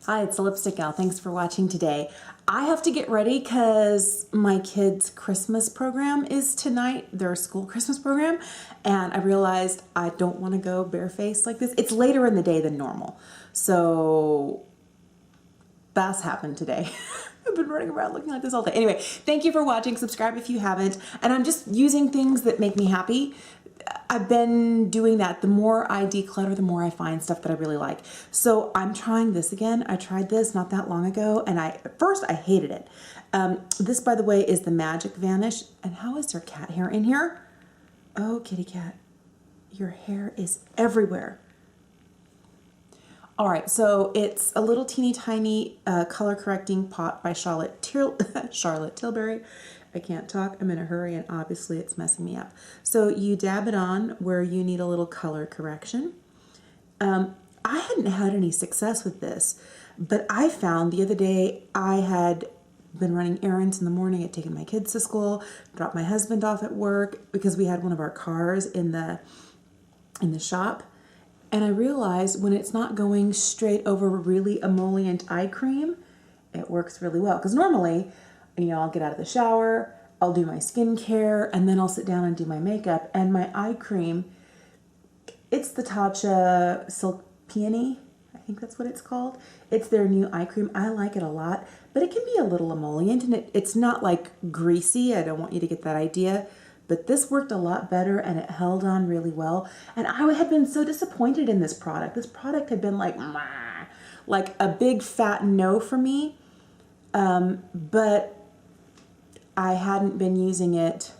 Hi, it's the Lipstick Gal. Thanks for watching today. I have to get ready because my kids' Christmas program is tonight, their school Christmas program, and I realized I don't want to go barefaced like this. It's later in the day than normal, so that's happened today. I've been running around looking like this all day. Anyway, thank you for watching. Subscribe if you haven't, and I'm just using things that make me happy. I've been doing that. The more I declutter, the more I find stuff that I really like. So I'm trying this again. I tried this not that long ago, and at first I hated it. This, by the way, is the Magic Vanish. And how is there cat hair in here? Oh, kitty cat, your hair is everywhere. All right, so it's a little teeny tiny color correcting pot by Charlotte Tilbury. I can't talk, I'm in a hurry, and obviously it's messing me up. So you dab it on where you need a little color correction. I hadn't had any success with this, but I found the other day I had been running errands in the morning. I'd taken my kids to school, dropped my husband off at work because we had one of our cars in the shop. And I realized when it's not going straight over really emollient eye cream, it works really well. Because normally, you know, I'll get out of the shower, I'll do my skincare, and then I'll sit down and do my makeup. And my eye cream, it's the Tatcha Silk Peony. I think that's what it's called. It's their new eye cream. I like it a lot, but it can be a little emollient, and it's not like greasy. I don't want you to get that idea. But this worked a lot better, and it held on really well. And I had been so disappointed in this product. This product had been like a big fat no for me. But I hadn't been using it,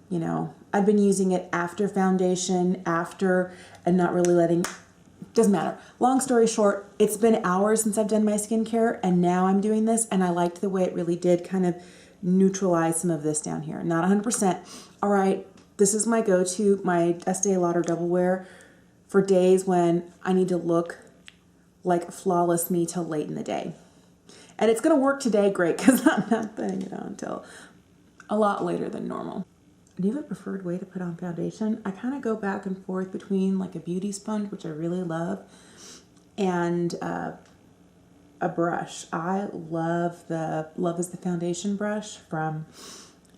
you know, I've been using it after foundation, and not really letting, doesn't matter. Long story short, it's been hours since I've done my skincare, and now I'm doing this, and I liked the way it really did kind of neutralize some of this down here. Not 100%. All right, this is my go-to, my Estee Lauder Double Wear for days when I need to look like flawless me till late in the day. And it's going to work today great because I'm not putting it on until a lot later than normal. Do you have a preferred way to put on foundation? I kind of go back and forth between like a beauty sponge, which I really love, and a brush. I love the Love is the Foundation brush from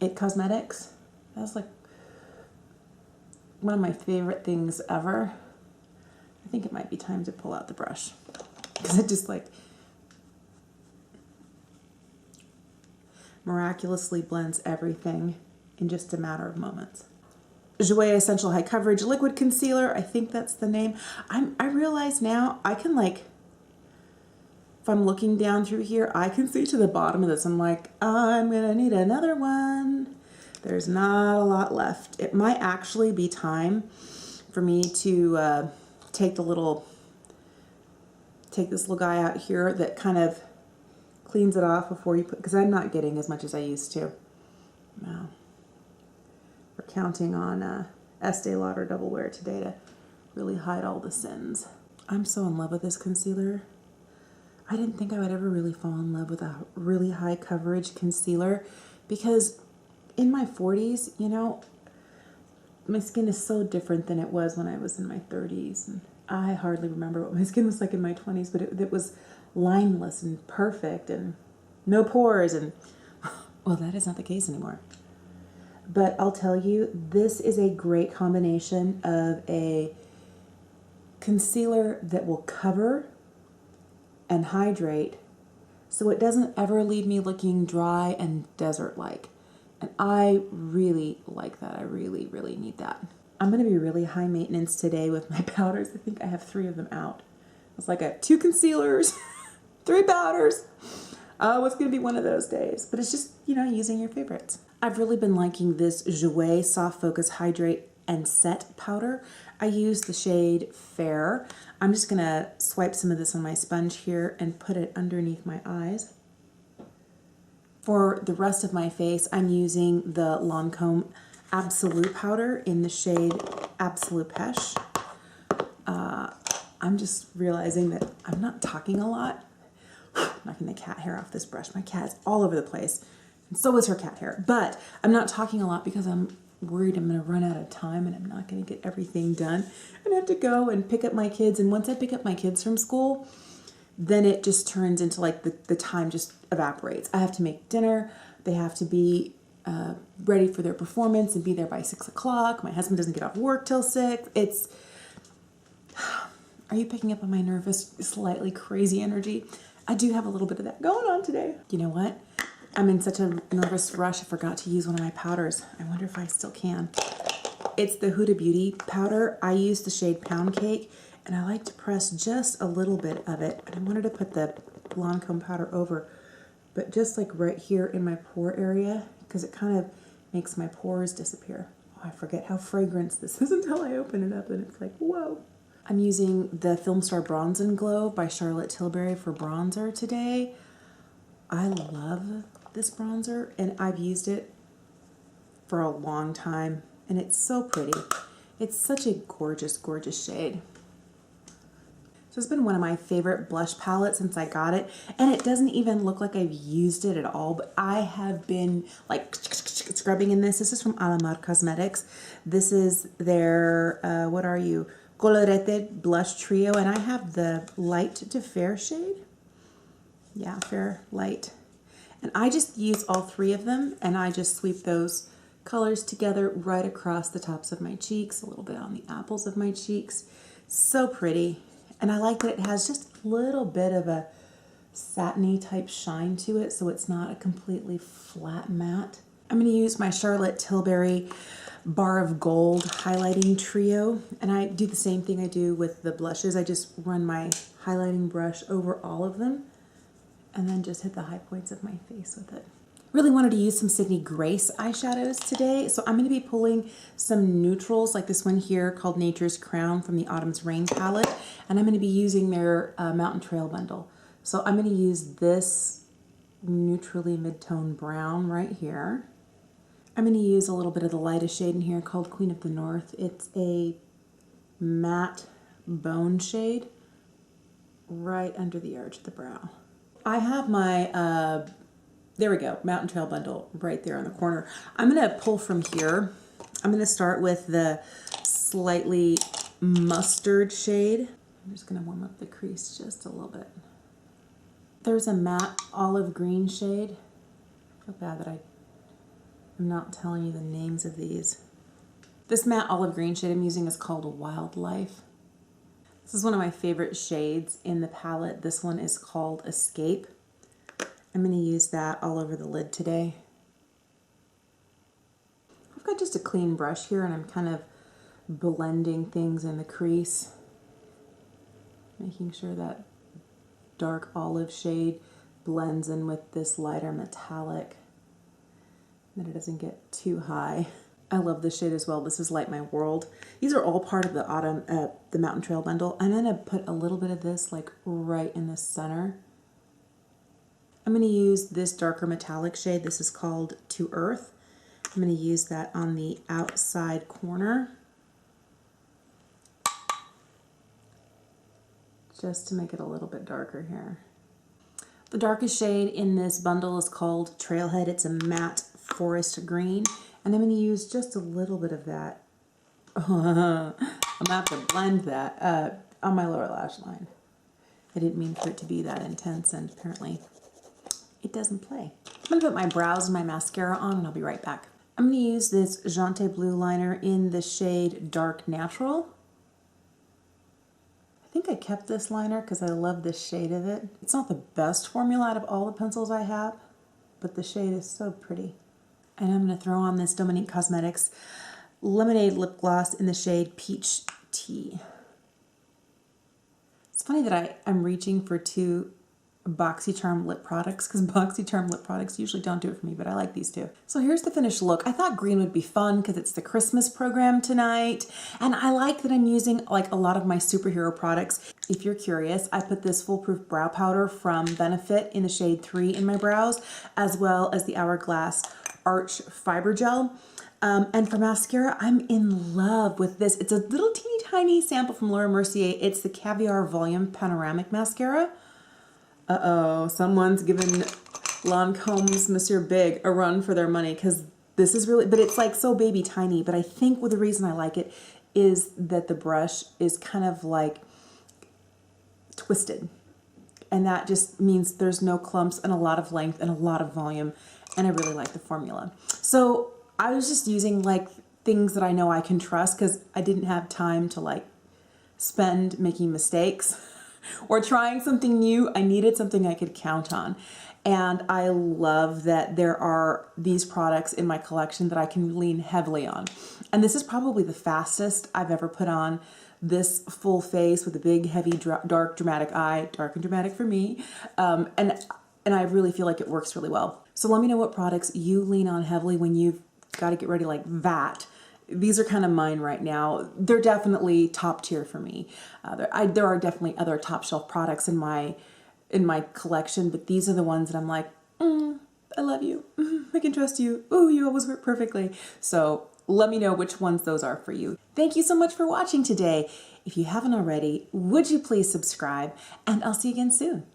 It Cosmetics. That's like one of my favorite things ever. I think it might be time to pull out the brush because it just like miraculously blends everything in just a matter of moments. Jouer Essential High Coverage Liquid Concealer, I think that's the name. I realize now I can, like, if I'm looking down through here, I can see to the bottom of this. I'm like, I'm gonna need another one. There's not a lot left. It might actually be time for me to take this little guy out here that kind of cleans it off before you put, because I'm not getting as much as I used to. Wow. We're counting on Estee Lauder Double Wear today to really hide all the sins. I'm so in love with this concealer. I didn't think I would ever really fall in love with a really high coverage concealer because in my 40s, you know, my skin is so different than it was when I was in my 30s. And I hardly remember what my skin was like in my 20s, but it was lineless and perfect and no pores, and well, that is not the case anymore. But I'll tell you, this is a great combination of a concealer that will cover and hydrate so it doesn't ever leave me looking dry and desert-like. And I really like that. I really, really need that. I'm going to be really high maintenance today with my powders. I think I have 3 of them out. It's like I have 2 concealers, 3 powders. Oh, it's going to be one of those days. But it's just, you know, using your favorites. I've really been liking this Jouer Soft Focus Hydrate and Set powder. I use the shade Fair. I'm just going to swipe some of this on my sponge here and put it underneath my eyes. For the rest of my face, I'm using the Lancome Absolu powder in the shade Absolu Peche. I'm just realizing that I'm not talking a lot. Knocking the cat hair off this brush. My cat is all over the place, and so is her cat hair. But I'm not talking a lot because I'm worried I'm going to run out of time and I'm not going to get everything done. And I have to go and pick up my kids. And once I pick up my kids from school, then it just turns into like the time just evaporates. I have to make dinner. They have to be ready for their performance and be there by 6 o'clock. My husband doesn't get off work till 6. It's, are you picking up on my nervous, slightly crazy energy? I do have a little bit of that going on today. You know what? I'm in such a nervous rush. I forgot to use one of my powders. I wonder if I still can. It's the Huda Beauty powder. I use the shade Pound Cake, and I like to press just a little bit of it. I wanted to put the Lancome powder over, but just like right here in my pore area, because it kind of makes my pores disappear. Oh, I forget how fragrant this is until I open it up, and it's like, whoa. I'm using the Filmstar Bronze and Glow by Charlotte Tilbury for bronzer today. I love this bronzer, and I've used it for a long time, and it's so pretty. It's such a gorgeous, gorgeous shade. So it's been one of my favorite blush palettes since I got it, and it doesn't even look like I've used it at all, but I have been like scrubbing in this. This is from Alamar Cosmetics. This is their, what are you? Colorette blush trio, and I have the light to fair shade. Yeah, fair light. And I just use all 3 of them, and I just sweep those colors together right across the tops of my cheeks, a little bit on the apples of my cheeks. So pretty. And I like that it has just a little bit of a satiny type shine to it, so it's not a completely flat matte. I'm going to use my Charlotte Tilbury Bar of Gold highlighting trio, and I do the same thing I do with the blushes. I just run my highlighting brush over all of them and then just hit the high points of my face with it. Really wanted to use some Sydney Grace eyeshadows today, so I'm going to be pulling some neutrals like this one here called Nature's Crown from the Autumn's Rain palette, and I'm going to be using their Mountain Trail bundle. So I'm going to use this neutrally mid-tone brown right here. I'm going to use a little bit of the lightest shade in here called Queen of the North. It's a matte bone shade right under the arch of the brow. I have my, there we go, Mountain Trail bundle right there on the corner. I'm going to pull from here. I'm going to start with the slightly mustard shade. I'm just going to warm up the crease just a little bit. There's a matte olive green shade. I feel bad that I'm not telling you the names of these. This matte olive green shade I'm using is called Wildlife. This is one of my favorite shades in the palette. This one is called Escape. I'm going to use that all over the lid today. I've got just a clean brush here, and I'm kind of blending things in the crease, making sure that dark olive shade blends in with this lighter metallic, that it doesn't get too high. I love this shade as well. This is Light My World. These are all part of the the Mountain Trail bundle. I'm going to put a little bit of this like right in the center. I'm going to use this darker metallic shade. This is called To Earth. I'm going to use that on the outside corner, just to make it a little bit darker here. The darkest shade in this bundle is called Trailhead. It's a matte forest green, and I'm going to use just a little bit of that. I'm going to have to blend that on my lower lash line. I didn't mean for it to be that intense, and apparently it doesn't play. I'm going to put my brows and my mascara on, and I'll be right back. I'm going to use this Jonte blue liner in the shade Dark Natural. I think I kept this liner because I love this shade of it. It's not the best formula out of all the pencils I have, but the shade is so pretty. And I'm going to throw on this Dominique Cosmetics Lemonade Lip Gloss in the shade Peach Tea. It's funny that I'm reaching for 2 BoxyCharm lip products, because BoxyCharm lip products usually don't do it for me, but I like these 2. So here's the finished look. I thought green would be fun because it's the Christmas program tonight, and I like that I'm using like a lot of my superhero products. If you're curious, I put this foolproof brow powder from Benefit in the shade 3 in my brows, as well as the Hourglass Arch Fiber Gel. And for mascara, I'm in love with this. It's a little teeny tiny sample from Laura Mercier. It's the Caviar Volume Panoramic Mascara. Uh-oh, someone's given Lancome's Mercier Big a run for their money, because this is really, but it's like so baby tiny. But I think the reason I like it is that the brush is kind of like twisted. And that just means there's no clumps and a lot of length and a lot of volume. And I really like the formula. So I was just using like things that I know I can trust because I didn't have time to like spend making mistakes or trying something new. I needed something I could count on. And I love that there are these products in my collection that I can lean heavily on. And this is probably the fastest I've ever put on this full face with a big, heavy, dark, dramatic eye. Dark and dramatic for me. And I really feel like it works really well. So let me know what products you lean on heavily when you've got to get ready like that. These are kind of mine right now. They're definitely top tier for me. There are definitely other top shelf products in my collection, but these are the ones that I'm like, I love you. I can trust you. Oh, you always work perfectly. So let me know which ones those are for you. Thank you so much for watching today. If you haven't already, would you please subscribe? And I'll see you again soon.